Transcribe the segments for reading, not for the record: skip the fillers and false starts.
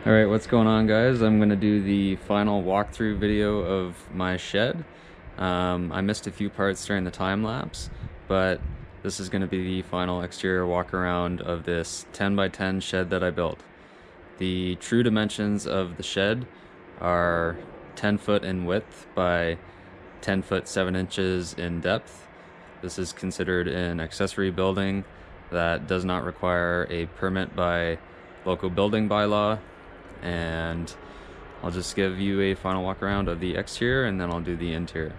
Alright, what's going on, guys? I'm going to do the final walkthrough video of my shed. I missed a few parts during the time lapse, but this is going to be the final exterior walk around of this 10 by 10 shed that I built. The true dimensions of the shed are 10 foot in width by 10 foot 7 inches in depth. This is considered an accessory building that does not require a permit by local building bylaw, and I'll just give you a final walk around of the exterior and then I'll do the interior.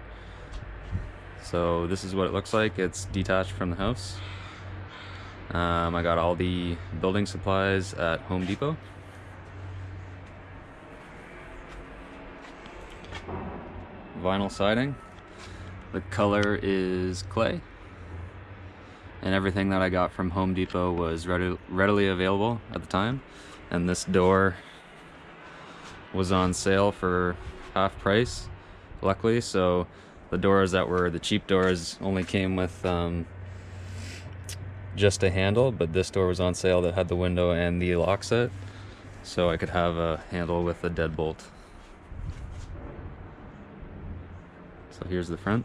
So this is what it looks like. It's detached from the house. I got all the building supplies at Home Depot. Vinyl siding. The color is clay. And everything that I got from Home Depot was readily available at the time. And this door was on sale for half price, luckily. So the doors that were the cheap doors only came with just a handle, but this door was on sale that had the window and the lock set, so I could have a handle with a deadbolt. So here's the front.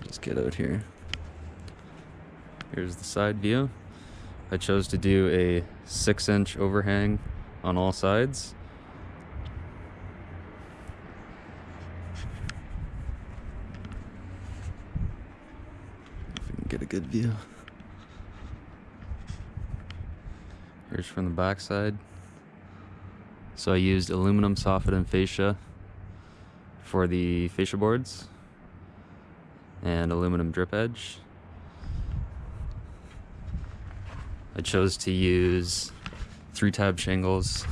Just get out here. Here's the side view. I chose to do a 6-inch overhang on all sides. If we can get a good view. Here's from the back side. So I used aluminum soffit and fascia for the fascia boards and aluminum drip edge. I chose to use 3-tab shingles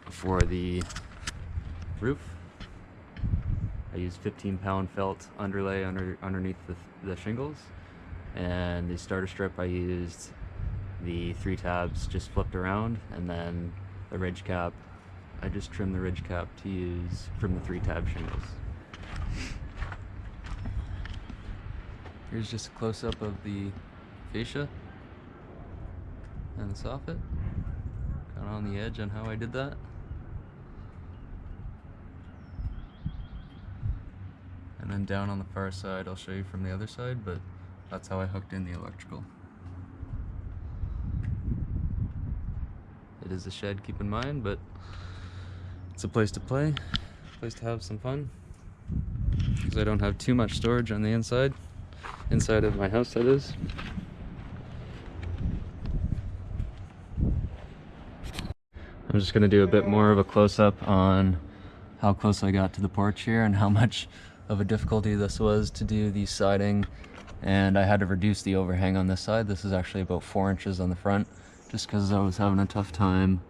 for the roof. I used 15-pound felt underlay underneath the shingles, and the starter strip I used the 3 tabs just flipped around, and then the ridge cap, I just trimmed the ridge cap to use from the 3-tab shingles. Here's just a close-up of the fascia and the soffit, kind of on the edge on how I did that. And then down on the far side, I'll show you from the other side, but that's how I hooked in the electrical. It is a shed, keep in mind, but it's a place to play, a place to have some fun, because I don't have too much storage on the inside of my house, that is. I'm just going to do a bit more of a close-up on how close I got to the porch here and how much of a difficulty this was to do the siding, and I had to reduce the overhang on this side. This is actually about 4 inches on the front, just because I was having a tough time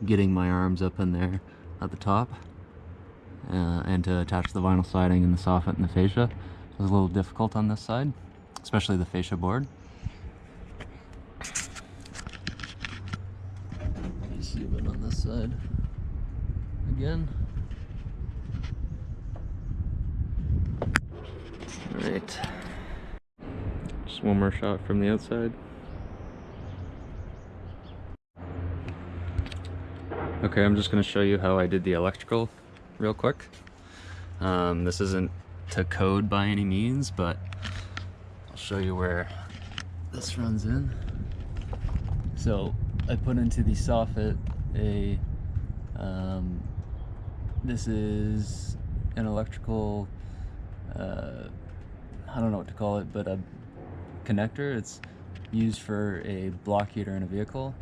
getting my arms up in there at the top and to attach the vinyl siding and the soffit and the fascia. It was a little difficult on this side, especially the fascia board. Just see it on this side again. Alright, just one more shot from the outside. Okay, I'm just going to show you how I did the electrical real quick. This isn't to code by any means, but I'll show you where this runs in. So I put into the soffit this is an electrical, I don't know what to call it, but a connector. It's used for a block heater in a vehicle.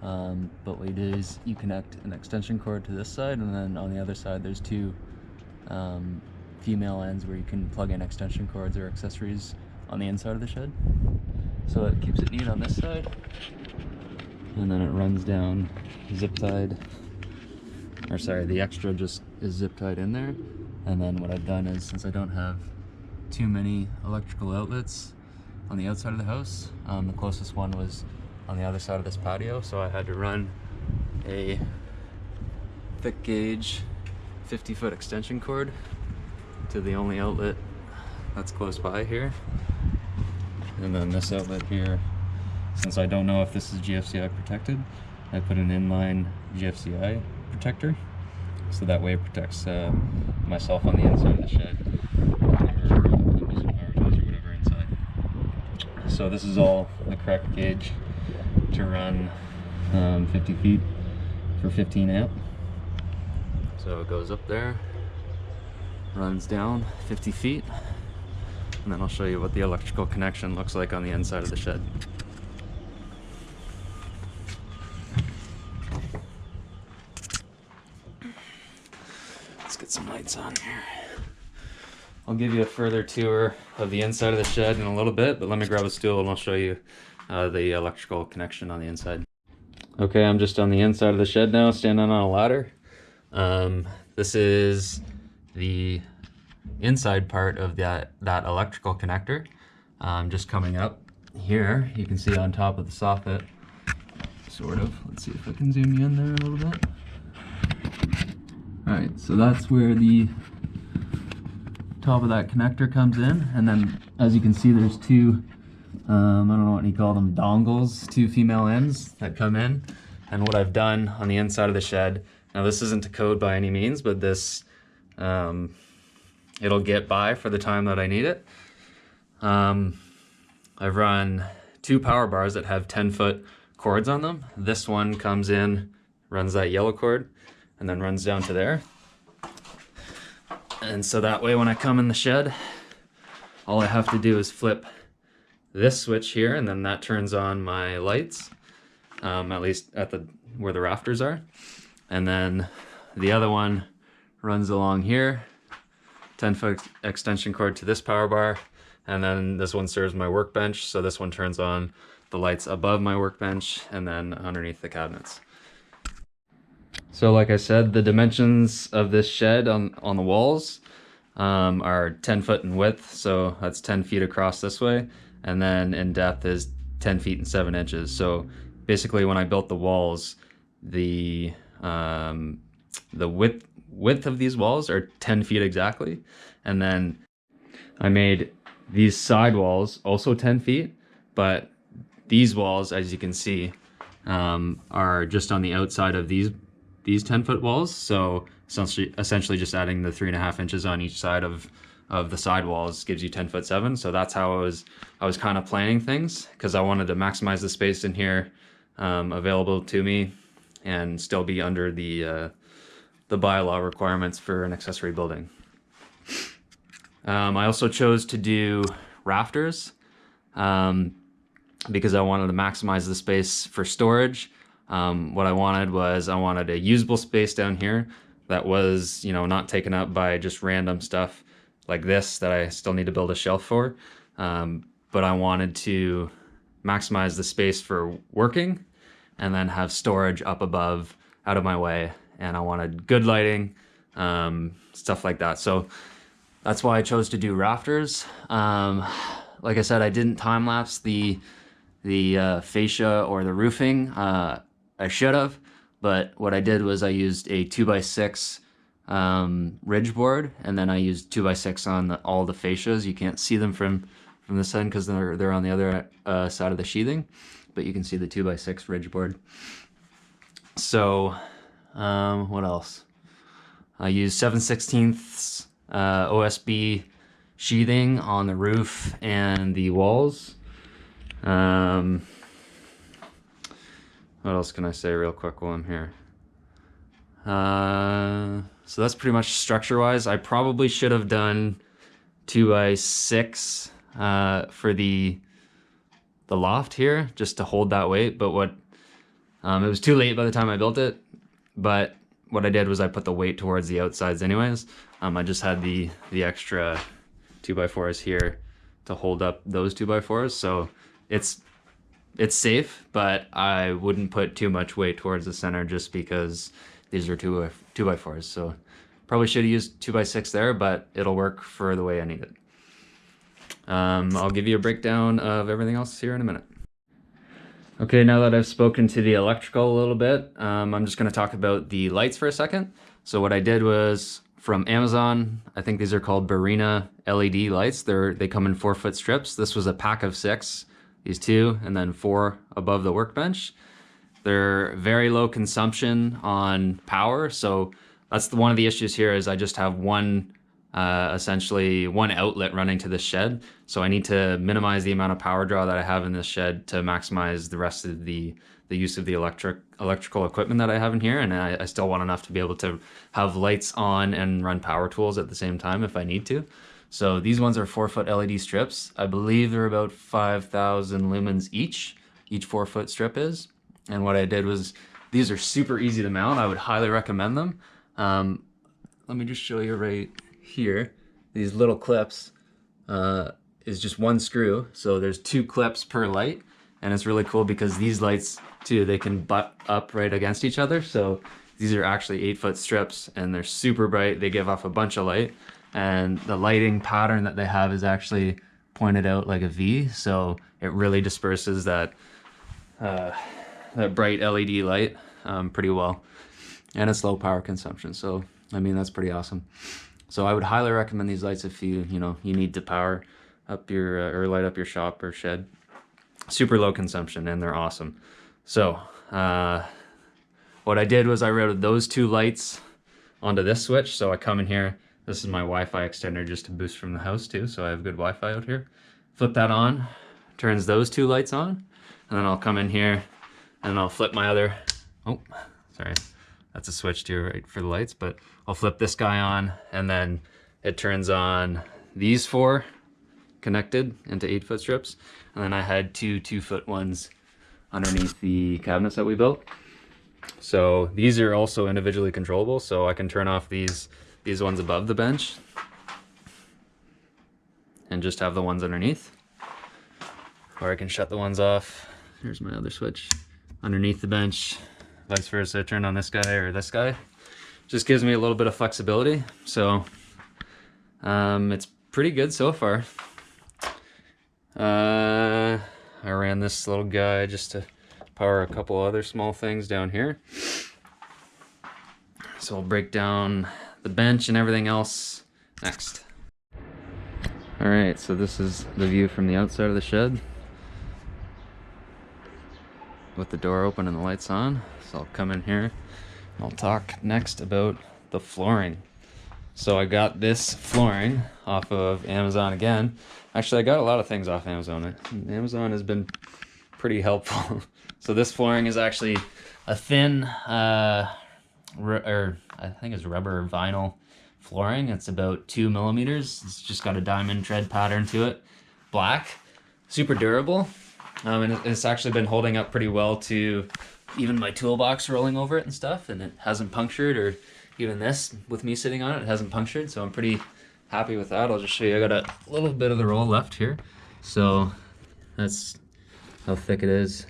But what you do is you connect an extension cord to this side, and then on the other side there's 2 female ends where you can plug in extension cords or accessories on the inside of the shed. So it keeps it neat on this side, and then it runs down zip tied, or sorry, the extra just is zip tied in there. And then what I've done is, since I don't have too many electrical outlets on the outside of the house, the closest one was on the other side of this patio, so I had to run a thick gauge 50-foot extension cord to the only outlet that's close by here, and then this outlet here Since I don't know if this is GFCI protected, I put an inline GFCI protector, so that way it protects myself on the inside of the shed, or some power tools or whatever inside. So this is all the correct gauge to run 50 feet for 15 amp. So it goes up there, runs down 50 feet, and then I'll show you what the electrical connection looks like on the inside of the shed. Let's get some lights on here. I'll give you a further tour of the inside of the shed in a little bit, but let me grab a stool and I'll show you the electrical connection on the inside. Okay, I'm just on the inside of the shed now, standing on a ladder. This is the inside part of that electrical connector. Just coming up here, you can see on top of the soffit, sort of. Let's see if I can zoom you in there a little bit. Alright, so that's where the top of that connector comes in, and then as you can see there's two, I don't know what you call them, dongles, two female ends that come in. And what I've done on the inside of the shed, now this isn't to code by any means, but this, it'll get by for the time that I need it. I've run two power bars that have 10-foot cords on them. This one comes in, runs that yellow cord, and then runs down to there. And so that way when I come in the shed, all I have to do is flip this switch here, and then that turns on my lights, at least at where the rafters are. And then the other one runs along here, 10-foot extension cord to this power bar, and then this one serves my workbench, so this one turns on the lights above my workbench and then underneath the cabinets. So like I said, the dimensions of this shed on the walls are 10 foot in width, so that's 10 feet across this way, and then in depth is 10 feet and 7 inches. So basically when I built the walls, the width of these walls are 10 feet exactly, and then I made these side walls also 10 feet, but these walls, as you can see, are just on the outside of these 10-foot walls, so essentially just adding the 3.5 inches on each side of the side walls gives you 10 foot 7. So that's how I was kind of planning things, because I wanted to maximize the space in here available to me and still be under the bylaw requirements for an accessory building. I also chose to do rafters because I wanted to maximize the space for storage. What I wanted a usable space down here that was, you know, not taken up by just random stuff like this that I still need to build a shelf for. But I wanted to maximize the space for working and then have storage up above out of my way. And I wanted good lighting, stuff like that. So that's why I chose to do rafters. Like I said, I didn't time lapse the fascia or the roofing. I should have, but what I did was I used a 2x6 ridge board, and then I used 2x6 on all the fascias. You can't see them from this end because they're on the other side of the sheathing, but you can see the 2x6 ridge board. So what else? I used 7/16 OSB sheathing on the roof and the walls. What else can I say real quick while I'm here? So that's pretty much structure-wise. I probably should have done 2x6 for the loft here, just to hold that weight. But it was too late by the time I built it. But what I did was I put the weight towards the outsides anyways. I just had the extra 2x4s here to hold up those 2x4s. So it's safe, but I wouldn't put too much weight towards the center just because these are 2x4s. So probably should have used 2x6 there, but it'll work for the way I need it. I'll give you a breakdown of everything else here in a minute. Okay, now that I've spoken to the electrical a little bit, I'm just going to talk about the lights for a second. So what I did was from Amazon, I think these are called Barina LED lights. They come in 4-foot strips. This was a pack of 6. these two, and then 4 above the workbench. They're very low consumption on power, so that's one of the issues here is I just have one, essentially one outlet running to this shed. So I need to minimize the amount of power draw that I have in this shed to maximize the rest of the use of the electrical equipment that I have in here. And I still want enough to be able to have lights on and run power tools at the same time if I need to. So these ones are 4-foot LED strips. I believe they're about 5,000 lumens each 4-foot strip is. And what I did was, these are super easy to mount. I would highly recommend them. Let me just show you right here. These little clips is just one screw. So there's 2 clips per light. And it's really cool because these lights too, they can butt up right against each other. So these are actually 8-foot strips and they're super bright. They give off a bunch of light. And the lighting pattern that they have is actually pointed out like a V. So it really disperses that bright LED light pretty well, and it's low power consumption. So I mean, that's pretty awesome. So I would highly recommend these lights if you need to power up your or light up your shop or shed. Super low consumption, and they're awesome. So what I did was I routed those 2 lights onto this switch. So I come in here. This is my Wi-Fi extender just to boost from the house too. So I have good Wi-Fi out here. Flip that on, turns those 2 lights on, and then I'll come in here and I'll flip my other, oh, sorry, that's a switch too, right, for the lights, but I'll flip this guy on and then it turns on these 4 connected into 8-foot strips. And then I had 2 2-foot ones underneath the cabinets that we built. So these are also individually controllable. So I can turn off these ones above the bench and just have the ones underneath. Or I can shut the ones off. Here's my other switch. Underneath the bench, vice versa, turn on this guy or this guy. Just gives me a little bit of flexibility. So it's pretty good so far. I ran this little guy just to power a couple other small things down here. So I'll break down the bench and everything else next. All right, so this is the view from the outside of the shed with the door open and the lights on. So I'll come in here and I'll talk next about the flooring. So I got this flooring off of Amazon again. Actually, I got a lot of things off Amazon. Amazon has been pretty helpful. So this flooring is actually a thin, or I think it's rubber vinyl flooring. It's about 2 millimeters. It's just got a diamond tread pattern to it. Black, super durable. And it's actually been holding up pretty well to even my toolbox rolling over it and stuff, and it hasn't punctured, or even this with me sitting on it hasn't punctured, so I'm pretty happy with that. I'll just show you. I got a little bit of the roll left here, so that's how thick it is.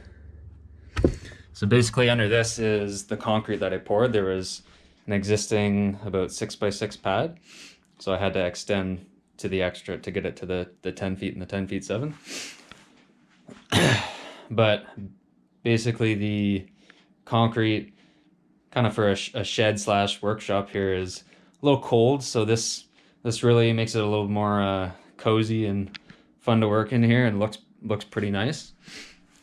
So basically under this is the concrete that I poured. There was an existing about 6x6 pad, so I had to extend to the extra to get it to the 10 feet and the 10 feet 7. But basically the concrete kind of for a shed slash workshop here is a little cold, so this really makes it a little more cozy and fun to work in here, and looks pretty nice.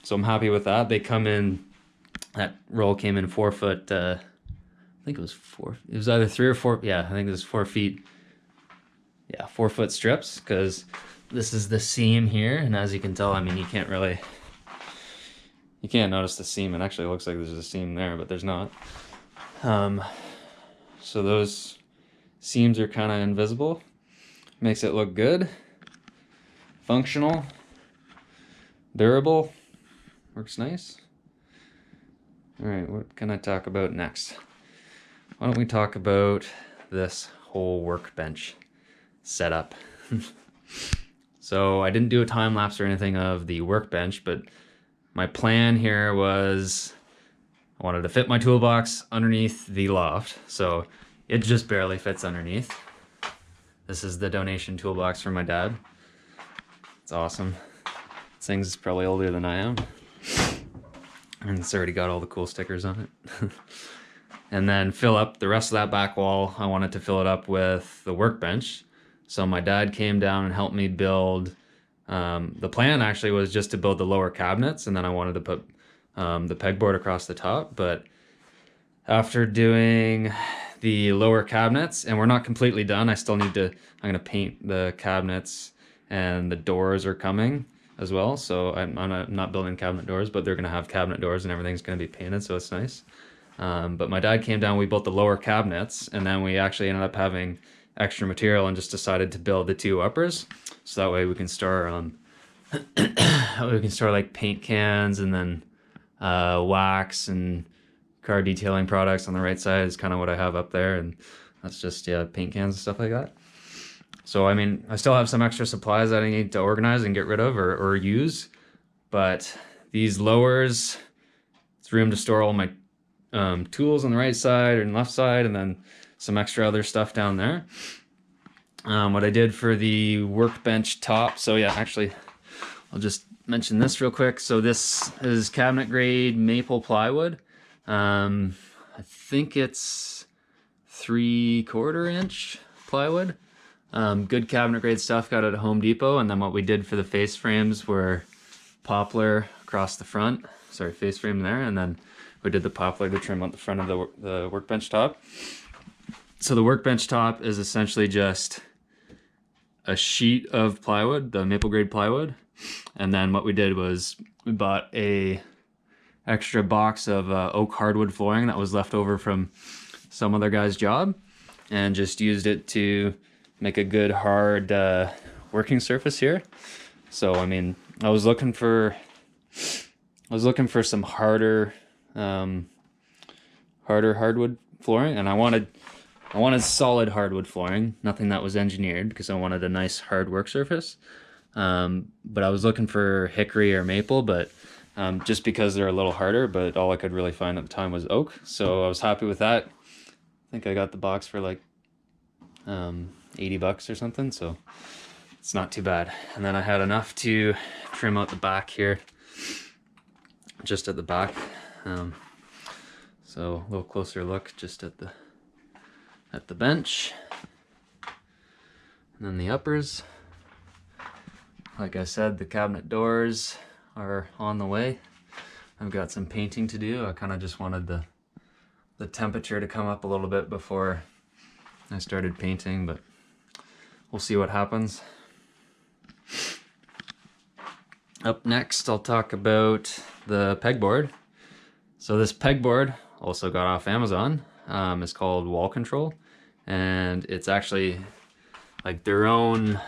So I'm happy with that. They come in, that roll came in 4 foot, I think it was 4, it was either 3 or 4, yeah, I think it was 4 feet, yeah, 4 foot strips, because this is the seam here, and as you can tell, I mean, you can't notice the seam. It actually looks like there's a seam there, but there's not. So those seams are kind of invisible. Makes it look good, functional, durable, works nice. All right, what can I talk about next? Why don't we talk about this whole workbench setup? So I didn't do a time lapse or anything of the workbench, but my plan here was I wanted to fit my toolbox underneath the loft, so it just barely fits underneath. This is the donation toolbox from my dad. It's awesome. This thing's probably older than I am, and it's already got all the cool stickers on it. And then fill up the rest of that back wall. I wanted to fill it up with the workbench. So my dad came down and helped me build The plan actually was just to build the lower cabinets, and then I wanted to put the pegboard across the top. But after doing the lower cabinets, and we're not completely done, I still need to, I'm gonna paint the cabinets, and the doors are coming as well. So I'm not building cabinet doors, but they're gonna have cabinet doors and everything's gonna be painted, so it's nice. But my dad came down, we built the lower cabinets, and then we actually ended up having extra material and just decided to build the two uppers. So that way we can store like paint cans, and then wax and car detailing products on the right side is kind of what I have up there, and that's just, yeah, paint cans and stuff like that. So I mean, I still have some extra supplies that I need to organize and get rid of or use, but these lowers, it's room to store all my tools on the right side and left side, and then some extra other stuff down there. What I did for the workbench top, so yeah, actually, I'll just mention this real quick. So this is cabinet grade maple plywood. I think it's 3/4 inch plywood. Good cabinet grade stuff, got it at Home Depot. And then what we did for the face frames were poplar across the front. Sorry, face frame there, and then we did the poplar to trim out the front of the workbench top. So the workbench top is essentially just a sheet of plywood, the maple grade plywood. And then what we did was we bought a extra box of oak hardwood flooring that was left over from some other guy's job, and just used it to make a good hard working surface here. So I mean, I was looking for some harder hardwood flooring, and I wanted solid hardwood flooring, nothing that was engineered, because I wanted a nice hard work surface. But I was looking for hickory or maple, but just because they're a little harder, but all I could really find at the time was oak. So I was happy with that. I think I got the box for like 80 bucks or something, so it's not too bad. And then I had enough to trim out the back here, just at the back. So a little closer look just at the bench. And then the uppers. Like I said, the cabinet doors are on the way. I've got some painting to do. I kind of just wanted the temperature to come up a little bit before I started painting, but we'll see what happens. Up next, I'll talk about the pegboard. So this pegboard, also got off Amazon, is called Wall Control, and it's actually like their own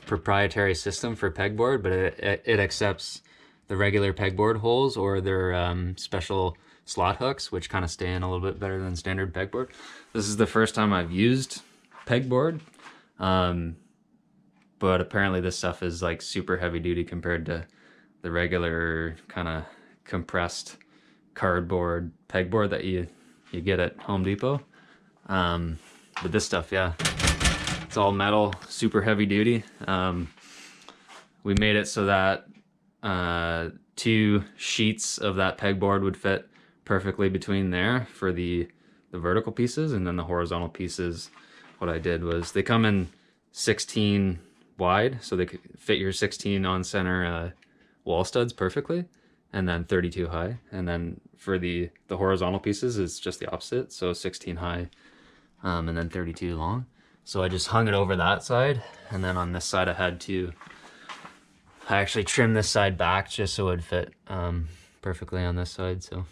proprietary system for pegboard, but it accepts the regular pegboard holes or their special slot hooks, which kind of stay in a little bit better than standard pegboard. This is the first time I've used pegboard, but apparently this stuff is like super heavy duty compared to the regular kind of compressed cardboard pegboard that you get at Home Depot. But this stuff, yeah, it's all metal, super heavy duty. We made it so that 2 sheets of that pegboard would fit perfectly between there for the vertical pieces, and then the horizontal pieces, what I did was they come in 16 wide, so they could fit your 16 on center wall studs perfectly, and then 32 high. And then for the horizontal pieces, it's just the opposite, so 16 high and then 32 long. So I just hung it over that side, and then on this side I actually trimmed this side back just so it would fit perfectly on this side. So,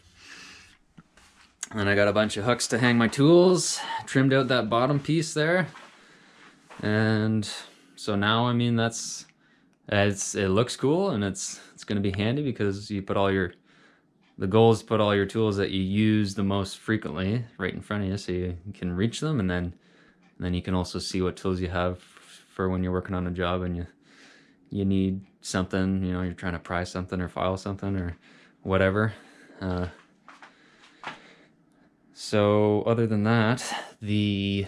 and then I got a bunch of hooks to hang my tools, trimmed out that bottom piece there, and so now, I mean, it looks cool, and it's gonna be handy because you put the goal is to put all your tools that you use the most frequently right in front of you, so you can reach them, and then you can also see what tools you have for when you're working on a job and you need something, you know, you're trying to pry something or file something or whatever. So other than that, the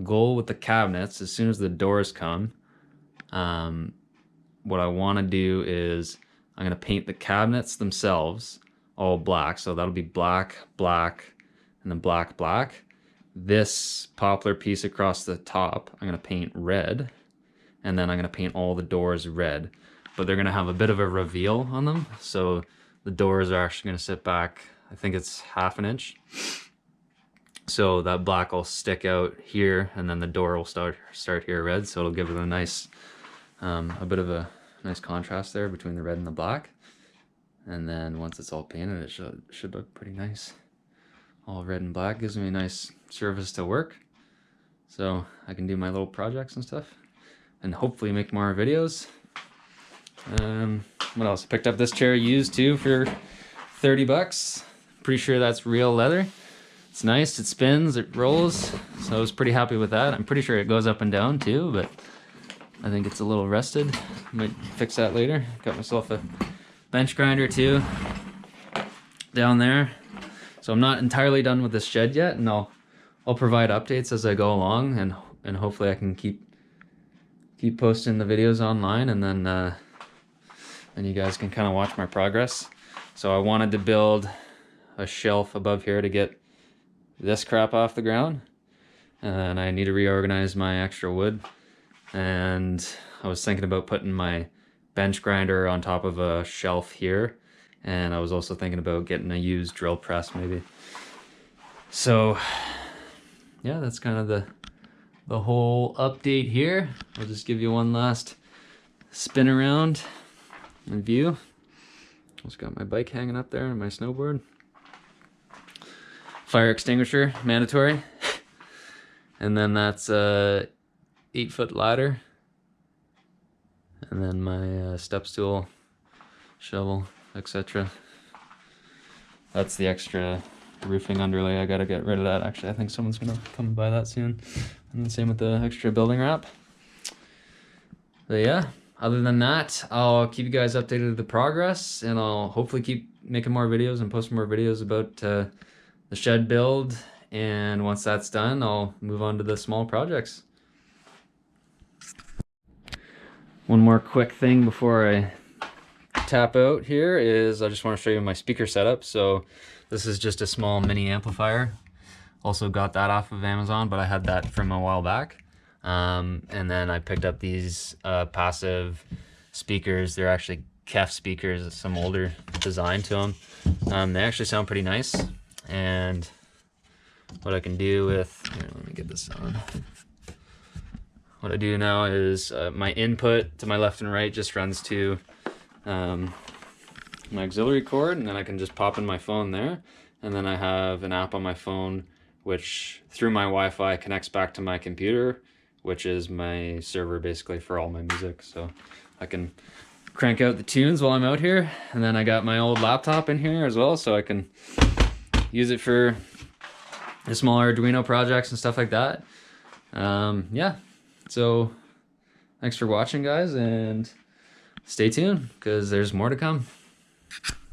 goal with the cabinets, as soon as the doors come, what I want to do is I'm going to paint the cabinets themselves all black. So that'll be black, black, and then black, black. This poplar piece across the top, I'm going to paint red. and then I'm gonna paint all the doors red. But they're gonna have a bit of a reveal on them, so the doors are actually gonna sit back, I think it's 1/2 inch. So that black will stick out here, and then the door will start here red, so it'll give it a nice, a bit of a nice contrast there between the red and the black. And then once it's all painted, it should look pretty nice. All red and black gives me a nice surface to work, so I can do my little projects and stuff, and hopefully make more videos. What else? I picked up this chair used too for 30 bucks. Pretty sure that's real leather. It's nice, it spins, it rolls, so I was pretty happy with that. I'm pretty sure it goes up and down too, but I think it's a little rusted. Might fix that later. Got myself a bench grinder too down there. So I'm not entirely done with this shed yet, and I'll provide updates as I go along, and hopefully I can keep posting the videos online, and then you guys can kind of watch my progress. So I wanted to build a shelf above here to get this crap off the ground, and I need to reorganize my extra wood, and I was thinking about putting my bench grinder on top of a shelf here, and I was also thinking about getting a used drill press maybe. So yeah, that's kind of the whole update here. I'll just give you one last spin around and view. Just got my bike hanging up there and my snowboard. Fire extinguisher, mandatory. And then that's a 8-foot ladder. And then my step stool, shovel, etc. That's the extra roofing underlay. I gotta get rid of that. Actually, I think someone's gonna come and buy that soon. And the same with the extra building wrap. But yeah, other than that, I'll keep you guys updated with the progress, and I'll hopefully keep making more videos and post more videos about the shed build. And once that's done, I'll move on to the small projects. One more quick thing before I tap out here is I just want to show you my speaker setup. So this is just a small mini amplifier. Also got that off of Amazon, but I had that from a while back. And then I picked up these passive speakers. They're actually KEF speakers, some older design to them. They actually sound pretty nice. And what I can do with, here, let me get this on. What I do now is my input to my left and right just runs to my auxiliary cord, and then I can just pop in my phone there. And then I have an app on my phone which through my Wi-Fi connects back to my computer, which is my server basically for all my music. So I can crank out the tunes while I'm out here. And then I got my old laptop in here as well, so I can use it for the smaller Arduino projects and stuff like that. Yeah, so thanks for watching, guys, and stay tuned because there's more to come.